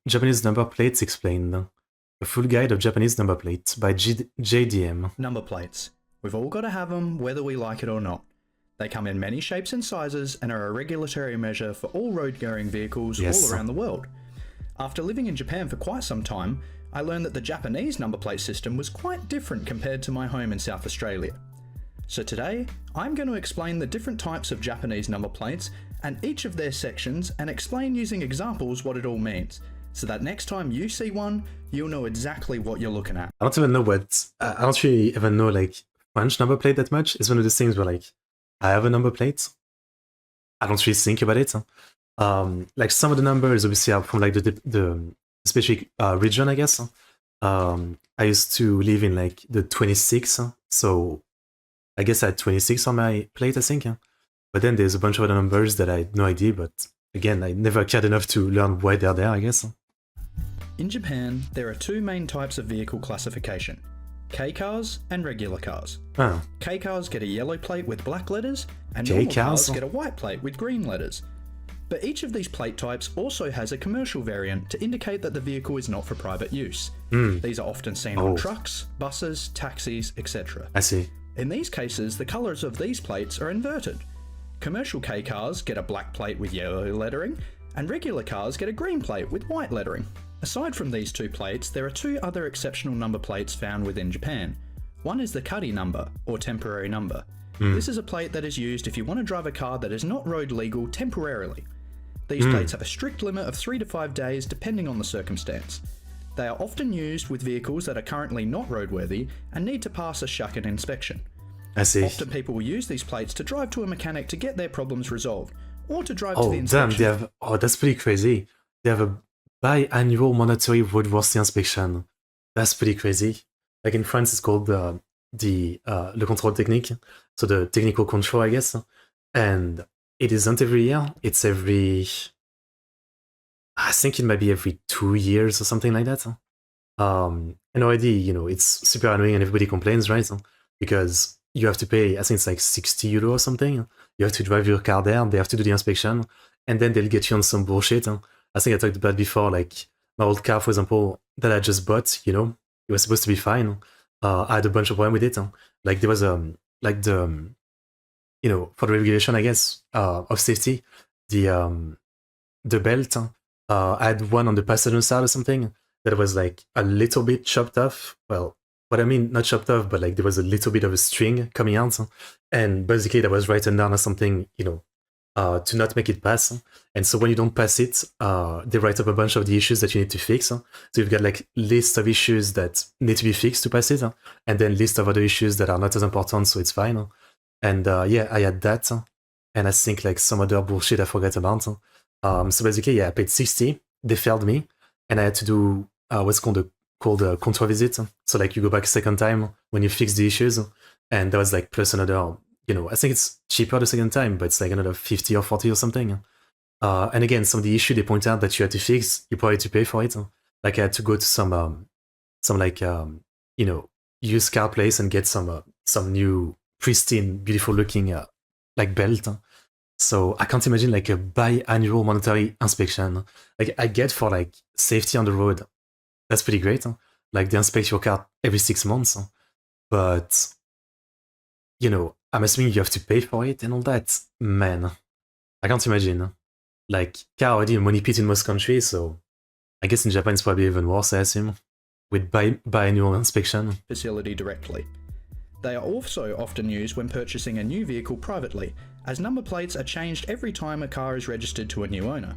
Japanese number plates explained. A full guide of Japanese number plates by JDM. Number plates. We've all got to have them whether we like it or not. They come in many shapes and sizes and are a regulatory measure for all road-going vehicles all around the world. After living in Japan for quite some time, I learned that the Japanese number plate system was quite different compared to my home in South Australia. So today, I'm going to explain the different types of Japanese number plates and each of their sections and explain using examples what it all means, so that next time you see one, you'll know exactly what you're looking at. I don't even know I don't really even know like French number plate that much. It's one of those things where like, I have a number plate. I don't really think about it. Like some of the numbers obviously are from like the specific region, I guess. I used to live in like the 26, so I guess I had 26 on my plate, I think. But then there's a bunch of other numbers that I had no idea, but again, I never cared enough to learn why they're there, I guess. In Japan, there are two main types of vehicle classification: K cars and regular cars. Oh. K cars get a yellow plate with black letters, and normal cars get a white plate with green letters. But each of these plate types also has a commercial variant to indicate that the vehicle is not for private use. These are often seen on trucks, buses, taxis, etc. I see. In these cases, the colours of these plates are inverted. Commercial K cars get a black plate with yellow lettering, and regular cars get a green plate with white lettering. Aside from these two plates, there are two other exceptional number plates found within Japan. One is the kari number, or temporary number. This is a plate that is used if you want to drive a car that is not road legal temporarily. These plates have a strict limit of 3 to 5 days depending on the circumstance. They are often used with vehicles that are currently not roadworthy and need to pass a shucken inspection. I see. Often people will use these plates to drive to a mechanic to get their problems resolved, or to drive to the inspection. Damn, that's pretty crazy. They have a biannual mandatory roadworthy inspection. That's pretty crazy. Like in France, it's called le contrôle technique, so the technical control, I guess. And it isn't every year. It's I think it might be every 2 years or something like that. And already, it's super annoying and everybody complains, right? Because you have to pay, I think it's like 60 euro or something. You have to drive your car there, they have to do the inspection, and then they'll get you on some bullshit. I think I talked about before, like my old car, for example, that I just bought, it was supposed to be fine. I had a bunch of problems with it. Like there was like the for the regulation, I guess, of safety, the belt. I had one on the passenger side or something that was like a little bit chopped off. Well, what I mean, not chopped off, but like there was a little bit of a string coming out, and basically that was written down as something, to not make it pass. And so when you don't pass it, they write up a bunch of the issues that you need to fix. So you've got like list of issues that need to be fixed to pass it, and then list of other issues that are not as important, so it's fine. And yeah, I had that, and I think like some other bullshit I forgot about. So basically, yeah, I paid 60. They failed me, and I had to do what's called a control visit. So like you go back a second time when you fix the issues, and that was like plus another. I think it's cheaper the second time, but it's like another 50 or 40 or something. And again, some of the issue they point out that you had to fix, you probably had to pay for it. Like I had to go to some like used car place and get some new pristine, beautiful looking like belt. So I can't imagine like a biannual mandatory inspection. Like I get for like safety on the road, that's pretty great. Like they inspect your car every 6 months, but I'm assuming you have to pay for it and all that. Man, I can't imagine. Like car already a money pit in most countries, so I guess in Japan it's probably even worse, I assume, with biannual inspection. Facility directly. They are also often used when purchasing a new vehicle privately, as number plates are changed every time a car is registered to a new owner.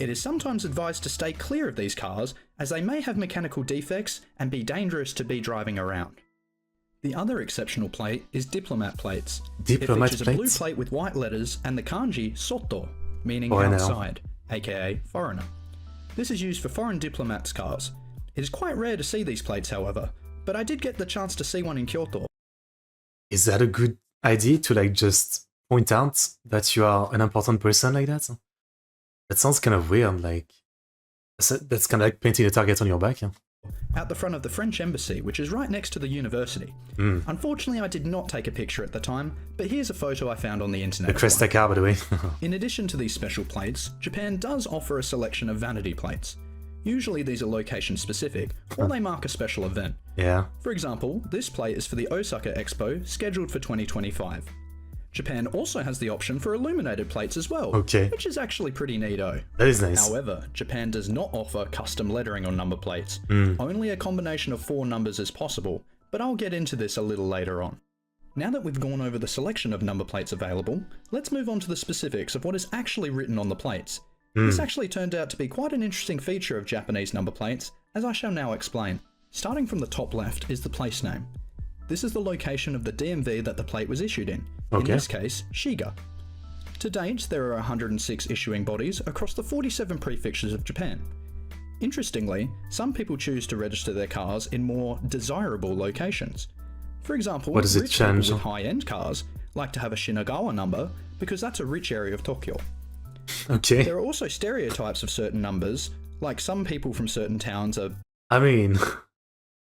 It is sometimes advised to stay clear of these cars, as they may have mechanical defects and be dangerous to be driving around. The other exceptional plate is diplomat plates. Diplomat it features plates? a blue plate with white letters and the kanji soto, meaning Foreigner. outside, aka foreigner. This is used for foreign diplomats' cars. It is quite rare to see these plates, however, but I did get the chance to see one in Kyoto. Is that a good idea to like just point out that you are an important person like that? That sounds kind of weird. Like that's kind of like painting a target on your back. At the front of the French embassy, which is right next to the university. Unfortunately, I did not take a picture at the time, but here's a photo I found on the internet. The Cresta car, by the way. In addition to these special plates, Japan does offer a selection of vanity plates. Usually these are location specific, or they mark a special event. Yeah. For example, this plate is for the Osaka Expo, scheduled for 2025. Japan also has the option for illuminated plates as well, Okay. which is actually pretty neato. That is nice. However, Japan does not offer custom lettering on number plates. Only a combination of 4 numbers is possible, but I'll get into this a little later on. Now that we've gone over the selection of number plates available, let's move on to the specifics of what is actually written on the plates. This actually turned out to be quite an interesting feature of Japanese number plates, as I shall now explain. Starting from the top left is the place name. This is the location of the DMV that the plate was issued in this case, Shiga. To date, there are 106 issuing bodies across the 47 prefectures of Japan. Interestingly, some people choose to register their cars in more desirable locations. For example, What does it rich people change? with high-end cars like to have a Shinagawa number because that's a rich area of Tokyo. Okay. There are also stereotypes of certain numbers, like some people from certain towns are... I mean,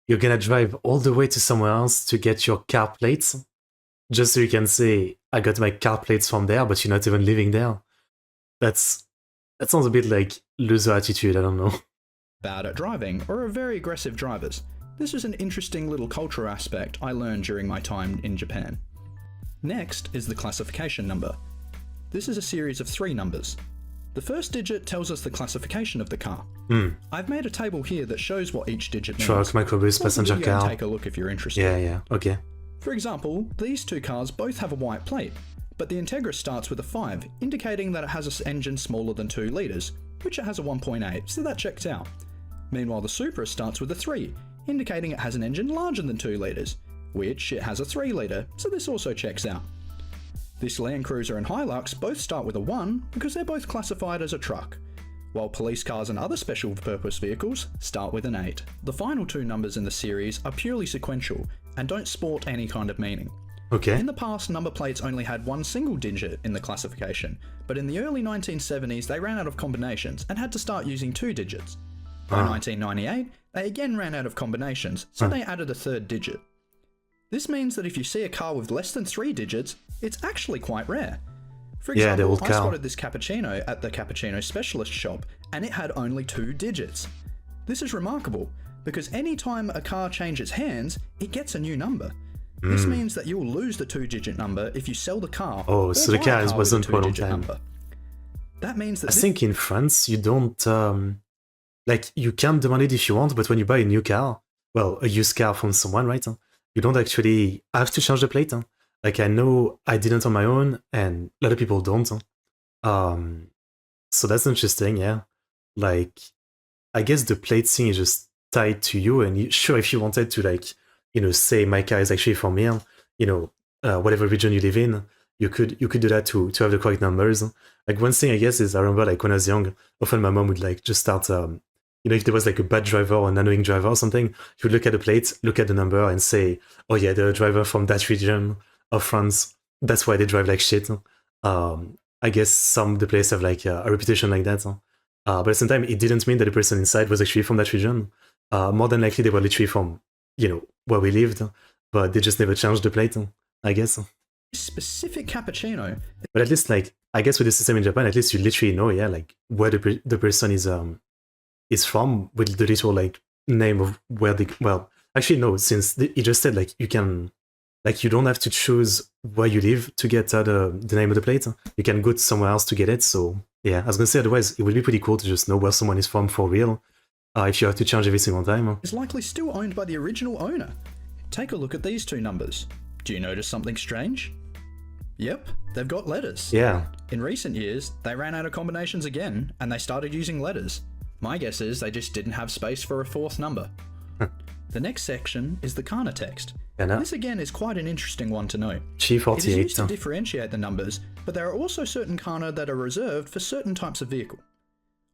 you're gonna drive all the way to somewhere else to get your car plates? Just so you can say, I got my car plates from there, but you're not even living there. That sounds a bit like loser attitude, I don't know. bad at driving or are very aggressive drivers. This is an interesting little cultural aspect I learned during my time in Japan. Next is the classification number. This is a series of 3 numbers. The first digit tells us the classification of the car. I've made a table here that shows what each digit means. Truck, microbus, Pause the passenger video and car. take a look if you're interested. Yeah, okay. For example, these 2 cars both have a white plate, but the Integra starts with a 5, indicating that it has an engine smaller than 2 litres, which it has a 1.8, so that checks out. Meanwhile, the Supra starts with a 3, indicating it has an engine larger than 2 litres, which it has a 3 litre, so this also checks out. This Land Cruiser and Hilux both start with a 1 because they're both classified as a truck, while police cars and other special purpose vehicles start with an 8. The final 2 numbers in the series are purely sequential and don't sport any kind of meaning. Okay. In the past, number plates only had 1 single digit in the classification, but in the early 1970s they ran out of combinations and had to start using 2 digits. By 1998, they again ran out of combinations, so they added a 3rd digit. This means that if you see a car with less than 3 digits, it's actually quite rare. For Yeah, the example, old I car. spotted this cappuccino at the cappuccino specialist shop, and it had only 2 digits. This is remarkable, because any time a car changes hands, it gets a new number. This means that you'll lose the 2-digit number if you sell the car. Oh, or so the buy a car with a wasn't for a long 2-digit time. number. That means that I this think in France, you don't, like, you can demand it if you want, but when you buy a new car, well, a used car from someone, right, you don't actually have to change the plate. Like, I know I didn't on my own, and a lot of people don't. So that's interesting, yeah. Like, I guess the plate thing is just tied to you, and sure, if you wanted to, like, say my car is actually from here, whatever region you live in, you could do that to have the correct numbers. Like, one thing I guess is, I remember, like, when I was young, often my mom would, like, just start, if there was, like, a bad driver or an annoying driver or something, she would look at the plate, look at the number, and say, oh yeah, they're a driver from that region of France, that's why they drive like shit. I guess some of the places have, like, a reputation like that. But at the same time, it didn't mean that the person inside was actually from that region. More than likely, they were literally from, where we lived, but they just never changed the plate, I guess. specific cappuccino But at least, like, I guess with the system in Japan, at least you literally know, yeah, like, where the person is from, with the little, like, name of where they, well, actually no, since he just said, like, you can, like, you don't have to choose where you live to get the name of the plate. You can go to somewhere else to get it. So yeah, I was gonna say, otherwise it would be pretty cool to just know where someone is from for real, if you have to change every single time. is likely still owned by the original owner. Take a look at these 2 numbers. Do you notice something strange? Yep, they've got letters. Yeah. In recent years, they ran out of combinations again, and they started using letters. My guess is they just didn't have space for a 4th number. The next section is the kana text. Yeah, This again is quite an interesting one to note. It is G48. used to differentiate the numbers, but there are also certain kana that are reserved for certain types of vehicle.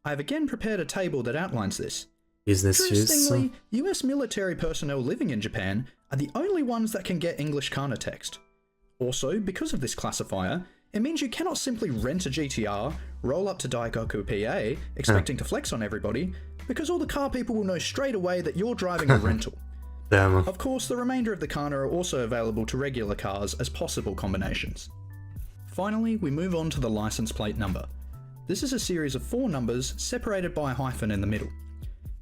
I have again prepared a table that outlines this. Business use. Interestingly, US military personnel living in Japan are the only ones that can get English kana text. Also, because of this classifier, it means you cannot simply rent a GTR, roll up to Daikoku PA, expecting to flex on everybody, because all the car people will know straight away that you're driving a rental. Damn. Of course, the remainder of the kana are also available to regular cars as possible combinations. Finally, we move on to the license plate number. This is a series of 4 numbers separated by a hyphen in the middle.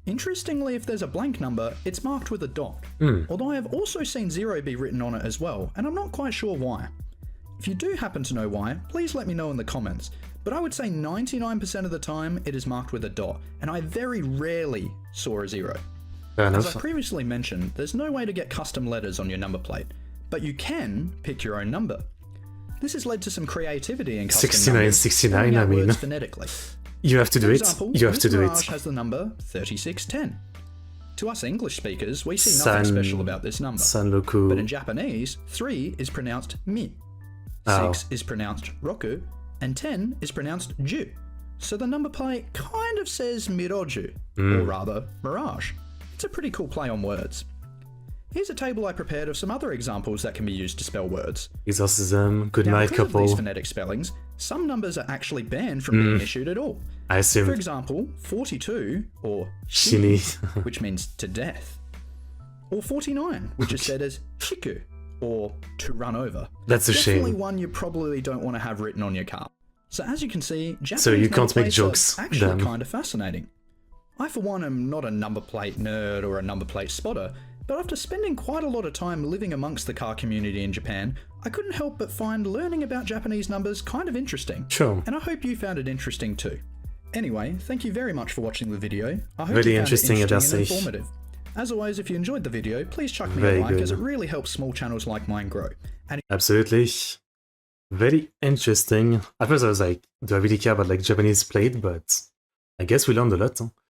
Interestingly, if there's a blank number, it's marked with a dot. Although I have also seen 0 be written on it as well, and I'm not quite sure why. If you do happen to know why, please let me know in the comments, but I would say 99% of the time it is marked with a dot, and I very rarely saw a 0. Fair As enough. I previously mentioned, there's no way to get custom letters on your number plate, but you can pick your own number. This has led to some creativity in custom 69, numbers, 69, spelling out I mean. words phonetically. You have to do For it. example, You have to do Mirage it. has the number 3610. To us English speakers, we see nothing special about this number. Sanroku. But in Japanese, 3 is pronounced mi, 6 Oh. is pronounced roku, and 10 is pronounced ju. So the number plate kind of says miroju, or rather, mirage. It's a pretty cool play on words. Here's a table I prepared of some other examples that can be used to spell words. Exorcism. Good Now, night, because of these couple. phonetic spellings, some numbers are actually banned from being issued at all. I For assume. example, 42, or Shini. which means to death. Or 49, which is said as shiku, or to run over. That's a Definitely shame. one you probably don't want to have written on your car. So as you can see, Japanese So you number can't make plates jokes, are actually then. kind of fascinating. I for one am not a number plate nerd or a number plate spotter, but after spending quite a lot of time living amongst the car community in Japan, I couldn't help but find learning about Japanese numbers kind of interesting. Sure. And I hope you found it interesting too. Anyway, thank you very much for watching the video. I hope Very you found interesting, it I interesting and just say. informative. As always, if you enjoyed the video, please chuck me Very a like good. as it really helps small channels like mine grow. And Absolutely. Very interesting. At first I was like, do I really care about like Japanese plate? But I guess we learned a lot. Huh?